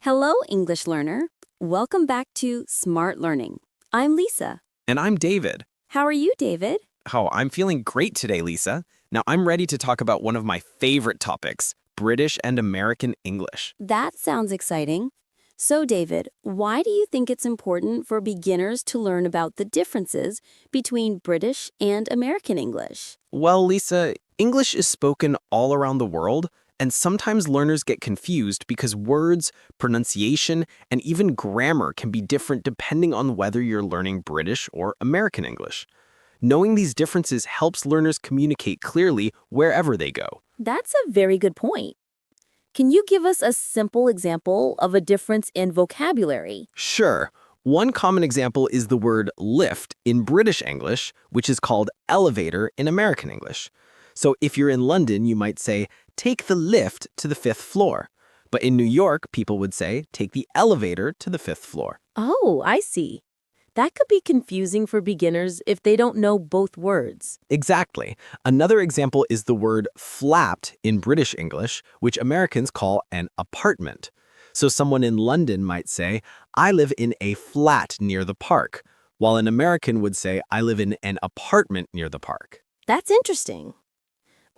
Hello, English learner. Welcome back to Smart Learning. I'm Lisa. And I'm David. How are you, David? Oh, I'm feeling great today, Lisa. Now, I'm ready to talk about one of my favorite topics, British and American English. That sounds exciting. So, David, why do you think it's important for beginners to learn about the differences between British and American English? Well, Lisa, English is spoken all around the world, and sometimes learners get confused because words, pronunciation, and even grammar can be different depending on whether you're learning British or American English. Knowing these differences helps learners communicate clearly wherever they go. That's a very good point. Can you give us a simple example of a difference in vocabulary? Sure. One common example is the word lift in British English, which is called elevator in American English. So if you're in London, you might say, take the lift to the 5th floor. But in New York, people would say, take the elevator to the 5th floor. Oh, I see. That could be confusing for beginners if they don't know both words. Exactly. Another example is the word flapped in British English, which Americans call an apartment. So someone in London might say, I live in a flat near the park, while an American would say, I live in an apartment near the park. That's interesting.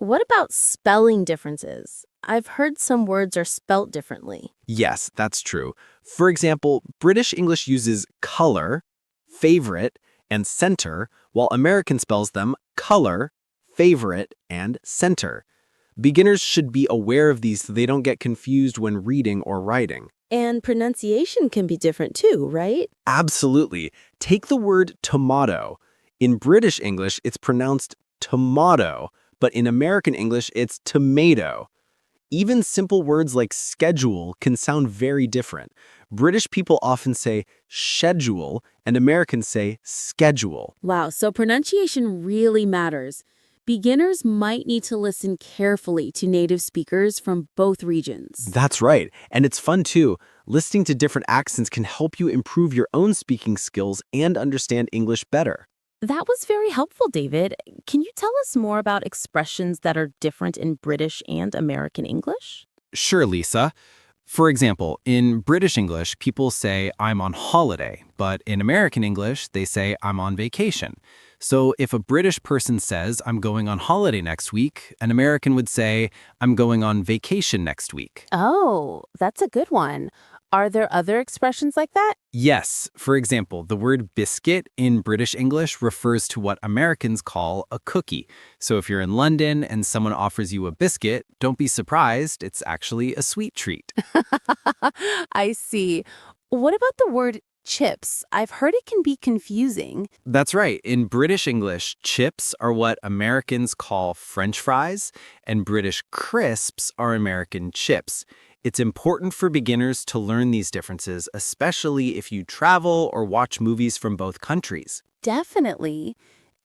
What about spelling differences? I've heard some words are spelt differently. Yes, that's true. For example, British English uses color, favorite, and center, while American spells them color, favorite, and center. Beginners should be aware of these so they don't get confused when reading or writing. And pronunciation can be different too, right? Absolutely. Take the word tomato. In British English, it's pronounced tomato, but in American English, it's tomato. Even simple words like schedule can sound very different. British people often say schedule, and Americans say schedule. Wow, so pronunciation really matters. Beginners might need to listen carefully to native speakers from both regions. That's right. And it's fun too. Listening to different accents can help you improve your own speaking skills and understand English better. That was very helpful, David. Can you tell us more about expressions that are different in British and American English? Sure, Lisa. For example, in British English, people say, I'm on holiday, but in American English, they say, I'm on vacation. So if a British person says, I'm going on holiday next week, an American would say, I'm going on vacation next week. Oh, that's a good one. Are there other expressions like that? Yes. For example, the word biscuit in British English refers to what Americans call a cookie. So if you're in London and someone offers you a biscuit, don't be surprised. It's actually a sweet treat. I see. What about the word chips? I've heard it can be confusing. That's right. In British English, chips are what Americans call French fries, and British crisps are American chips. It's important for beginners to learn these differences, especially if you travel or watch movies from both countries. Definitely.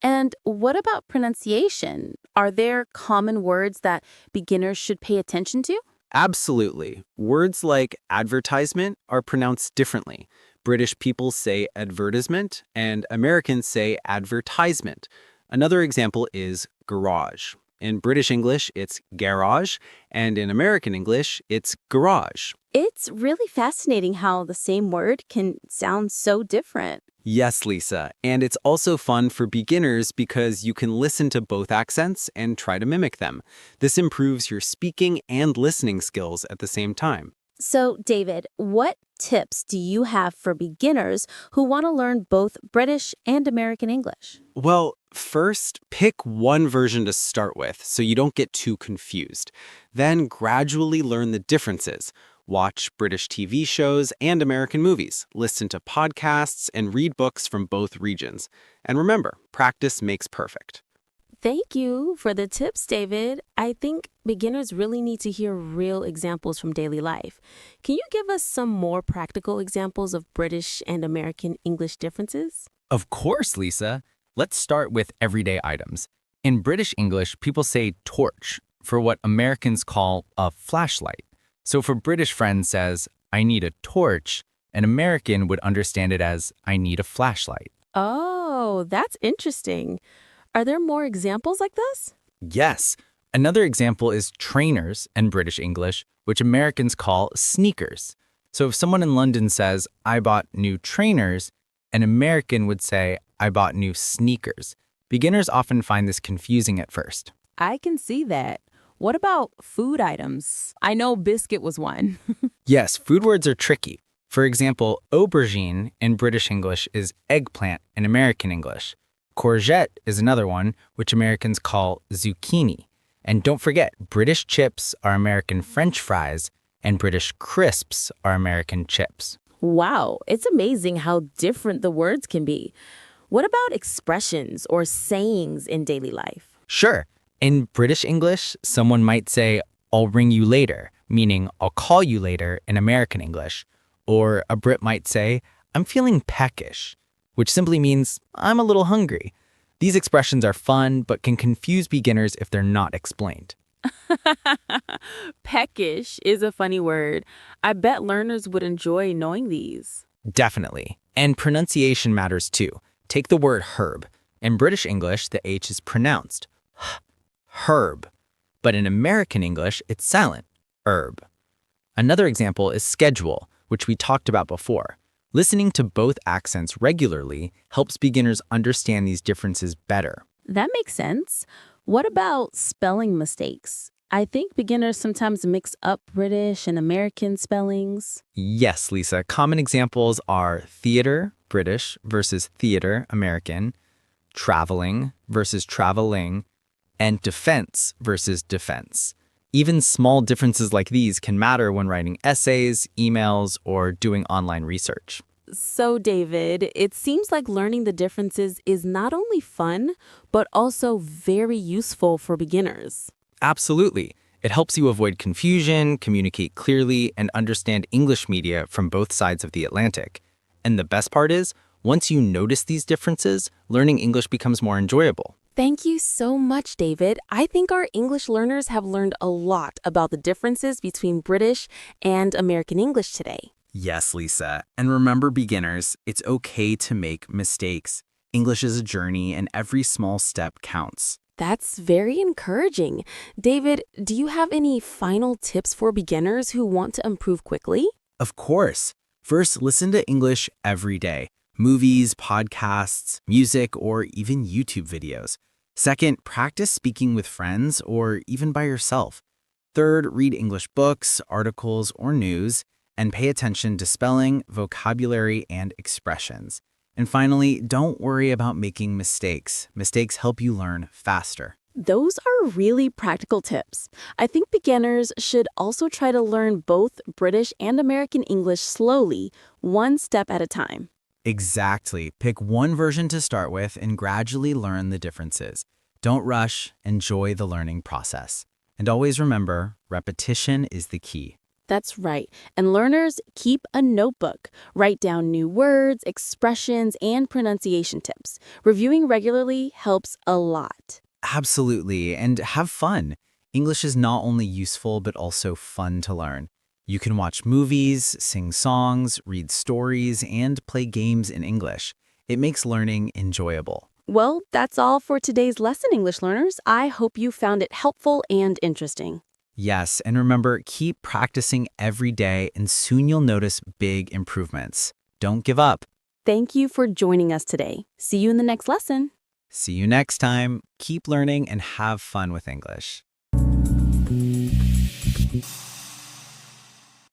And what about pronunciation? Are there common words that beginners should pay attention to? Absolutely. Words like advertisement are pronounced differently. British people say advertisement, and Americans say advertisement. Another example is garage. In British English, it's garage, and in American English, it's garage. It's really fascinating how the same word can sound so different. Yes, Lisa, and it's also fun for beginners because you can listen to both accents and try to mimic them. This improves your speaking and listening skills at the same time. So, David, what tips do you have for beginners who want to learn both British and American English? Well, first, pick one version to start with so you don't get too confused. Then gradually learn the differences. Watch British TV shows and American movies, listen to podcasts, and read books from both regions. And remember, practice makes perfect. Thank you for the tips, David. I think beginners really need to hear real examples from daily life. Can you give us some more practical examples of British and American English differences? Of course, Lisa. Let's start with everyday items. In British English, people say torch for what Americans call a flashlight. So if a British friend says, I need a torch, an American would understand it as, I need a flashlight. Oh, that's interesting. Are there more examples like this? Yes. Another example is trainers in British English, which Americans call sneakers. So if someone in London says, I bought new trainers, an American would say, I bought new sneakers. Beginners often find this confusing at first. I can see that. What about food items? I know biscuit was one. Yes, food words are tricky. For example, aubergine in British English is eggplant in American English. Courgette is another one, which Americans call zucchini. And don't forget, British chips are American French fries, and British crisps are American chips. Wow, it's amazing how different the words can be. What about expressions or sayings in daily life? Sure, in British English, someone might say, I'll ring you later, meaning I'll call you later in American English. Or a Brit might say, I'm feeling peckish, which simply means I'm a little hungry. These expressions are fun, but can confuse beginners if they're not explained. Peckish is a funny word. I bet learners would enjoy knowing these. Definitely. And pronunciation matters too. Take the word herb. In British English, the H is pronounced herb. But in American English, it's silent, herb. Another example is schedule, which we talked about before. Listening to both accents regularly helps beginners understand these differences better. That makes sense. What about spelling mistakes? I think beginners sometimes mix up British and American spellings. Yes, Lisa. Common examples are theater, British, versus theater, American, traveling versus traveling, and defense versus defense. Even small differences like these can matter when writing essays, emails, or doing online research. So, David, it seems like learning the differences is not only fun, but also very useful for beginners. Absolutely. It helps you avoid confusion, communicate clearly, and understand English media from both sides of the Atlantic. And the best part is, once you notice these differences, learning English becomes more enjoyable. Thank you so much, David. I think our English learners have learned a lot about the differences between British and American English today. Yes, Lisa. And remember, beginners, it's okay to make mistakes. English is a journey, and every small step counts. That's very encouraging. David, do you have any final tips for beginners who want to improve quickly? Of course. First, listen to English every day. Movies, podcasts, music, or even YouTube videos. Second, practice speaking with friends or even by yourself. Third, read English books, articles, or news, and pay attention to spelling, vocabulary, and expressions. And finally, don't worry about making mistakes. Mistakes help you learn faster. Those are really practical tips. I think beginners should also try to learn both British and American English slowly, one step at a time. Exactly. Pick one version to start with and gradually learn the differences. Don't rush, enjoy the learning process. And always remember, repetition is the key. That's right. And learners, keep a notebook. Write down new words, expressions, and pronunciation tips. Reviewing regularly helps a lot. Absolutely. And have fun. English is not only useful, but also fun to learn. You can watch movies, sing songs, read stories, and play games in English. It makes learning enjoyable. Well, that's all for today's lesson, English learners. I hope you found it helpful and interesting. Yes, and remember, keep practicing every day and soon you'll notice big improvements. Don't give up. Thank you for joining us today. See you in the next lesson. See you next time. Keep learning and have fun with English.